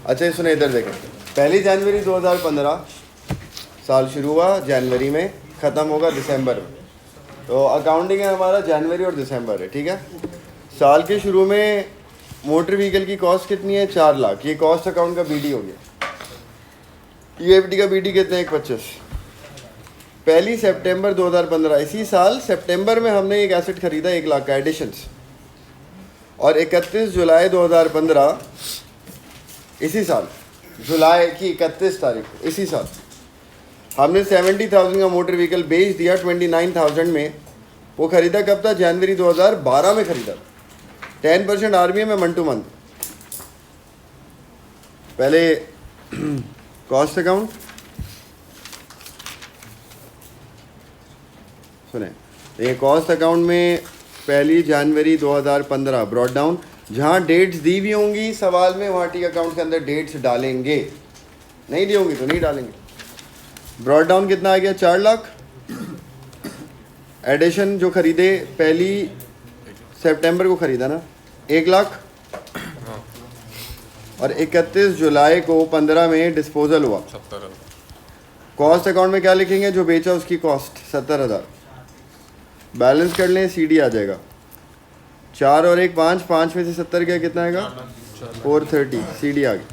अच्छा सुने इधर देखें, 1 जनवरी 2015 साल शुरू हुआ जनवरी में, ख़त्म होगा दिसंबर में। तो अकाउंटिंग है हमारा जनवरी और दिसंबर है, ठीक है। साल के शुरू में मोटर व्हीकल की कॉस्ट कितनी है? 4 लाख। ये कॉस्ट अकाउंट का बीडी हो गया। ईएफटी का बीडी कितने? 1.25। 1 सितंबर 2015 इसी साल सितंबर में हमने एक एसेट खरीदा 1 लाख का एडिशंस, और 31 जुलाई 2015 इसी साल जुलाई की 31 तारीख को इसी साल हमने 70,000 का मोटर व्हीकल बेच दिया 29,000 में। वो ख़रीदा कब था? जनवरी 2012 में ख़रीदा। 10% आरबीए में मंथ टू मंथ। पहले कॉस्ट अकाउंट सुने, ये कॉस्ट अकाउंट में 1 जनवरी 2015 ब्रॉड डाउन, जहाँ डेट्स दी हुई होंगी सवाल में वहाँ टी अकाउंट के अंदर डेट्स डालेंगे, नहीं दी होंगी तो नहीं डालेंगे। ब्रॉड डाउन कितना आ गया? 4 लाख। एडिशन जो खरीदे 1 सितंबर को खरीदा ना, 1 लाख, और 31 जुलाई को 15 में डिस्पोजल हुआ। कॉस्ट अकाउंट में क्या लिखेंगे? जो बेचा उसकी कॉस्ट 70,000। बैलेंस कर लें, सीडी आ जाएगा। 4 और 1 5, 5 में से 70 गया, कितना आएगा? 430। सीडी आ गई।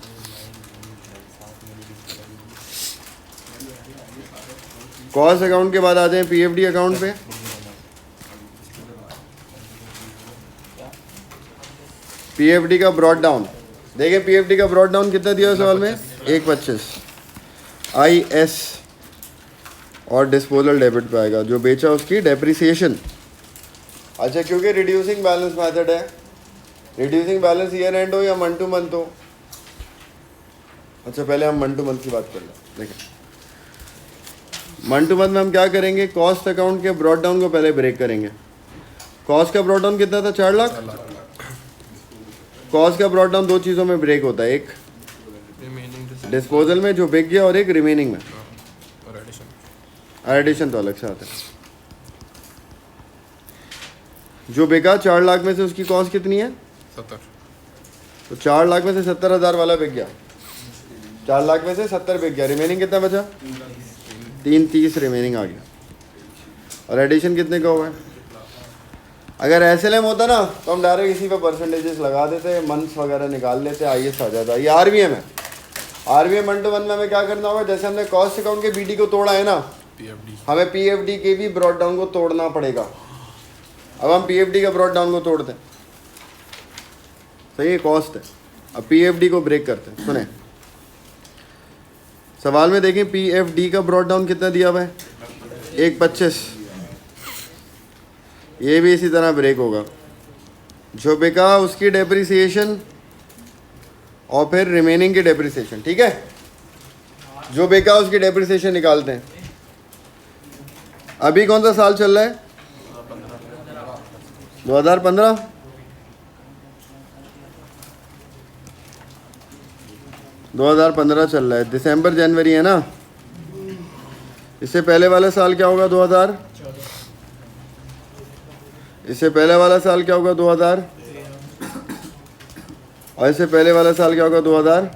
कॉस्ट अकाउंट के बाद आ जाए पीएफडी अकाउंट पे। पीएफडी का ब्रॉड डाउन देखिए, पीएफडी का ब्रॉड डाउन कितना दिया सवाल में? 1.25। आईएस और डिस्पोजल डेबिट पे आएगा, जो बेचा उसकी डेप्रिसिएशन। अच्छा, क्योंकि रिड्यूसिंग बैलेंस मेथड है, रिड्यूसिंग बैलेंस ईयर एंड हो या मंथ टू मंथ हो। अच्छा, पहले हम मंथ टू मंथ की बात कर लें। देखिए, मंथ टू मंथ में हम क्या करेंगे? कॉस्ट अकाउंट के ब्रॉड डाउन को पहले ब्रेक करेंगे। कॉस्ट का ब्रॉड डाउन कितना था? 4 लाख। कॉस्ट का ब्रॉड डाउन 2 चीज़ों में ब्रेक होता है, एक डिस्पोजल में जो बिक गया और एक रिमेनिंग में, और एडिशन तो अलग से आता है। जो बिका 4 लाख में से उसकी कॉस्ट कितनी है? 70। तो 4 लाख में से 70,000 वाला बिक गया, 4 लाख में से 70 बिक गया, रिमेनिंग कितना बचा? 330 रिमेनिंग आ गया। और एडिशन कितने का हुआ है? अगर एसएलएम होता ना तो हम डायरेक्ट इसी पे परसेंटेजेस लगा देते, मंथ्स वगैरह निकाल लेते, आईएस आ जाता। ये आरबीएम है। आरबीएम मंथ टू मंथ में हमें क्या करना होगा? जैसे हमने कॉस्ट अकाउंट के बीडी को तोड़ा है ना, हमें पीएफडी के भी ब्रॉड डाउन को तोड़ना पड़ेगा। अब हम पीएफडी का ब्रॉड डाउन को तोड़ते हैं, सही है, कॉस्ट है। अब पीएफडी को ब्रेक करते हैं। सुने, सवाल में देखें पीएफडी का ब्रॉड डाउन कितना दिया हुआ है? 1.25। ये भी इसी तरह ब्रेक होगा। जो बिका उसकी डेप्रिसिएशन और फिर रिमेनिंग की डेप्रिसिएशन, ठीक है। जो बिका उसकी डेप्रिसिएशन निकालते हैं। अभी कौन सा साल चल रहा है? 2015। चल रहा है, दिसंबर जनवरी है ना। इससे पहले वाला साल क्या होगा? 2000। इससे पहले वाला साल क्या होगा? 2000। और इससे पहले वाला साल क्या होगा? 2000।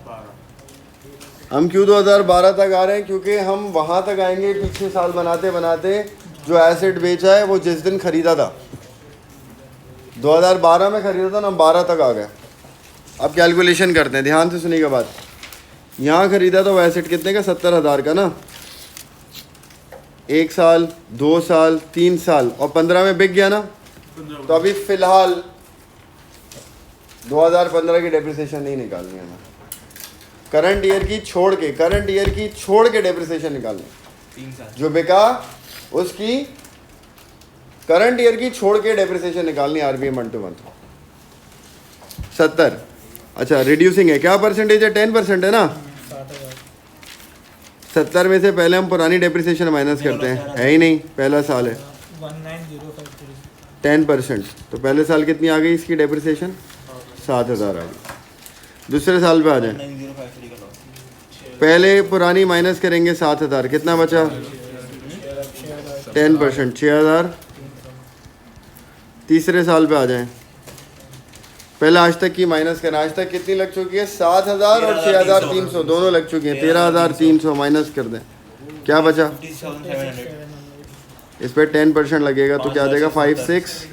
हम क्यों 2012 तक आ रहे हैं? क्योंकि हम वहाँ तक आएंगे पीछे साल बनाते बनाते। जो एसेट बेचा है वो जिस दिन खरीदा था, 2012 में खरीदा था ना, 12 तक आ गया। अब कैलकुलेशन करते हैं, ध्यान से सुनिएगा बात। यहाँ खरीदा था वो एसेट कितने का? 70,000 का ना। 1 साल, 2 साल, 3 साल और 15 में बिक गया ना। तो अभी फ़िलहाल 2015 की डेप्रिसिएशन नहीं निकालनी है हमें। करंट ईयर की छोड़ के डेप्रिसिएशन निकालनी। जो बिका उसकी करंट ईयर की छोड़ के डेप्रिसिएशन निकालनी। RBM month two month 70। अच्छा, रिड्यूसिंग है, क्या परसेंटेज है? 10% है ना। 70 में से पहले हम पुरानी डेप्रिसिएशन माइनस करते हैं, है ही नहीं, पहला साल है। 10%, तो पहले साल कितनी आ गई इसकी डेप्रिसिएशन? 7,000 आ गई। दूसरे साल पे आ जाए, पहले पुरानी माइनस करेंगे 7,000, कितना बचा? 10%, 6,000। तीसरे साल पे आ जाएं, पहले आज तक की माइनस करना। आज तक कितनी लग चुकी है? 7,000 और 6,300 दोनों लग चुकी हैं। 13,300 माइनस कर दें, क्या बचा? इस पर 10% लगेगा तो क्या देगा? 56।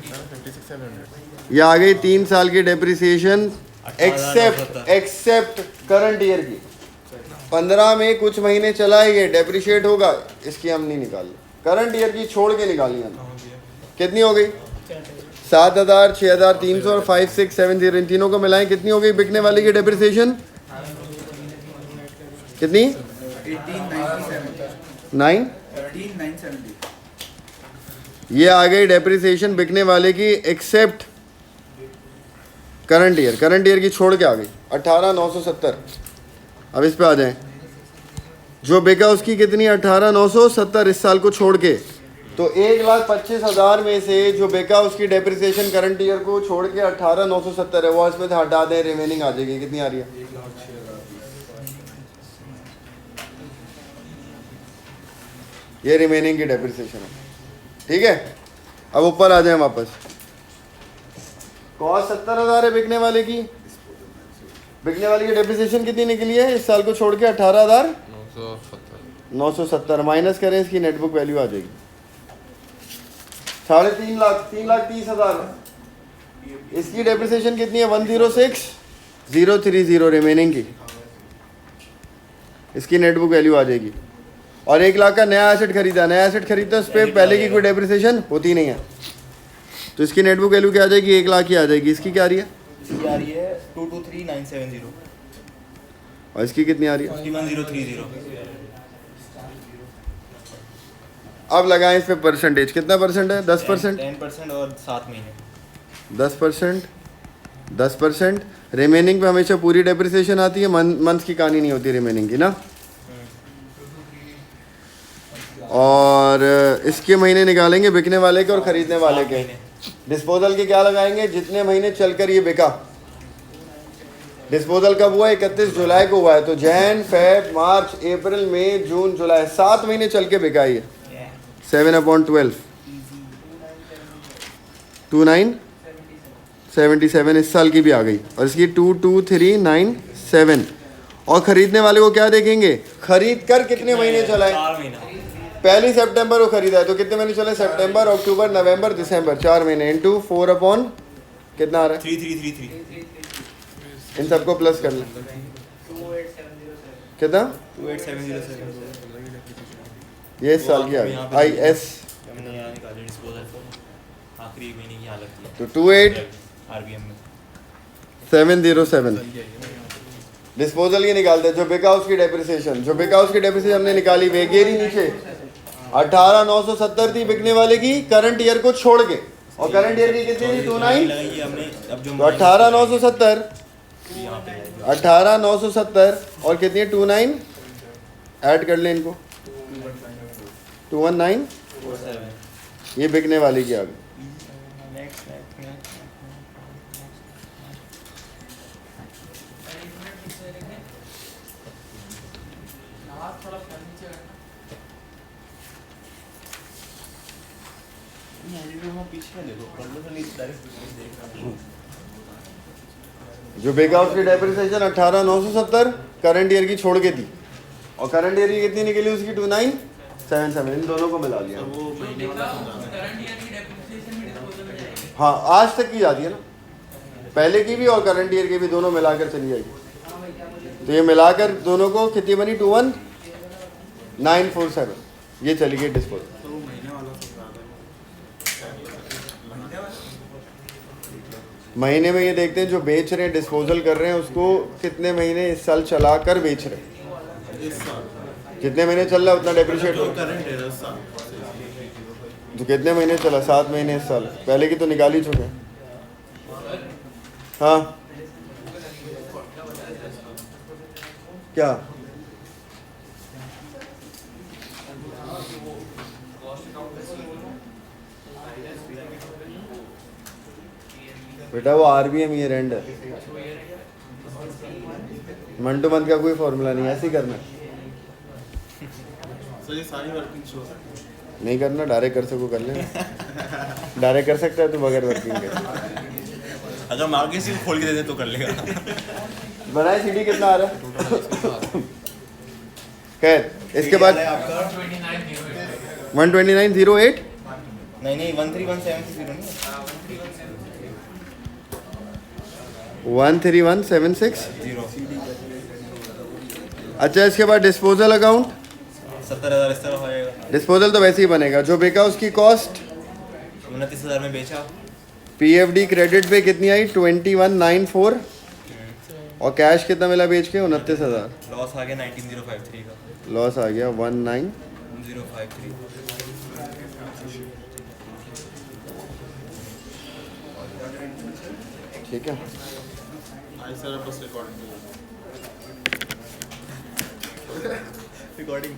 ये आ गई 3 साल की डेप्रिसिएशन एक्सेप्ट करंट ईयर की। 15 में कुछ महीने चला ये डेप्रिशिएट होगा, इसकी हम नहीं निकाल, करंट ईयर की छोड़ के निकाली हमने। कितनी हो गई? 7,000, 6,300 और 5670, इन तीनों को मिलाएं कितनी हो गई बिकने वाली की डेप्रिसिएशन? कितनी? 18,970। ये आ गई डेप्रिसिएशन बिकने वाले की except current year, current year की छोड़ के आ गई 18,970। अब इस पे आ जाएं, जो बिका उसकी कितनी? 18,970 इस साल को छोड़ के। तो 1,25,000 में से जो बिका उसकी डेप्रिसिएशन करंट ईयर को छोड़ के 18,970 है, वो इसमें से हटा दें, रिमेनिंग आ जाएगी। कितनी आ रही है? ये रिमेनिंग की डेप्रिसिएशन है, ठीक है। अब ऊपर आ जाए वापस। कॉस्ट 70,000 है बिकने वाले की, बिकने वाली की डेप्रिसिएशन कितनी निकली है इस साल को छोड़ के? 18,970 माइनस करें, इसकी नेटबुक वैल्यू आ जाएगी 3.5 लाख, 3,30,000। इसकी डेप्रिसिएशन कितनी है? 106,030 रिमेनिंग की, इसकी नेटबुक वैल्यू आ जाएगी। और 1 लाख का नया एसेट खरीदा, नया एसेट खरीदते उस पर पहले की कोई डेप्रिसिएशन होती नहीं है, तो इसकी नेटबुक वैल्यू क्या आ जाएगी? 1 लाख की आ जाएगी। इसकी क्या आ रही है? 223,970 और इसकी कितनी आ रही है? 1030। अब लगाएं इस पे परसेंटेज, कितना परसेंट है? 10%। 10% और 7 महीने 10%, 10%। रिमेनिंग पे हमेशा पूरी डेप्रिसिएशन आती है, मंथ की कहानी नहीं होती रिमेनिंग की ना। और इसके महीने निकालेंगे बिकने वाले के और ख़रीदने वाले के। डिस्पोजल के क्या लगाएंगे? जितने महीने चलकर ये बिका। डिस्पोजल कब हुआ? 31 जुलाई को हुआ है, तो जैन, फेब, मार्च, अप्रैल, मई, जून, जुलाई, 7 महीने चल के बिका ये। 7/12 2977 इस साल की भी आ गई, और इसकी 22397। और ख़रीदने वाले को क्या देखेंगे? खरीद कर कितने महीने चला है? 4 महीना। 1 सितंबर को खरीदा है, तो कितने महीने चले? सितंबर, अक्टूबर, नवंबर, दिसंबर, 4 महीने इंटू 4 कितना आ रहा है? 3333 इन सबको प्लस कर लें, कितना? 28707 ये इस साल की आ गई IS, हमने यहाँ निकाले डिस्पोजल आखिरी महीने की हालत की तो 28707 आरबीएम में डिस्पोजल ये निकालते हैं। जो बिका उसकी डेप्रिसिएशन, जो बिका उसकी डेप्रिसिएशन हमने निकाली, वेगेरी नीचे 18,970 थी बिकने वाले की करंट ईयर को छोड़ के, और करंट ईयर की कितनी थी? 29। तो 18,970 18,970 और कितनी है? 29 ऐड कर लें इनको, 219। ये बिकने वाली की आ गई। जो बिका उसकी डेप्रिसिएशन 18,970 करंट ईयर की छोड़ के थी, और करंट ईयर की कितनी निकली उसकी? 2977। इन दोनों को मिला लिया। हाँ, आज तक की जाती है ना, पहले की भी और करंट ईयर की भी, दोनों मिलाकर चली जाएगी। तो ये मिलाकर दोनों को कितनी बनी? 21947। ये चली गई डिस्पोजल। महीने में ये देखते हैं जो बेच रहे हैं, डिस्पोजल कर रहे हैं, उसको कितने महीने इस साल चला कर बेच रहे हैं। जितने महीने चल रहा है उतना डेप्रिशिएट हो। तो कितने महीने चला? 7 महीने इस साल, पहले की तो निकाल ही चुके हैं। हाँ क्या? बेटा वो RBM ये रेंड है, मंथ टू मंथ का कोई फॉर्मूला नहीं है, ऐसे ही करना। ये सारी वर्किंग शो नहीं करना, डायरेक्ट कर सको कर लेना। डायरेक्ट कर सकता है तू बगैर वर्किंग के। अगर मार्केट से खोल के दे दे तो कर लेगा। बनाए सीडी कितना आ रहा है? खैर इसके बाद 12908 नहीं नहीं 13176 नहीं 13176। 0 अच्छा इसके बाद डिस्पोजल अकाउंट, 70,000 इस तरह हो जाएगा। डिस्पोजल तो वैसे ही बनेगा, जो बिका उसकी कॉस्ट 29,000 में बेचा। पीएफडी क्रेडिट पे कितनी आई 2194 और कैश कितना मिला बेच के 29,000। लॉस आ गया 19053 का। लॉस आ गया 19053। 053 ठीक है रिकॉर्डिंग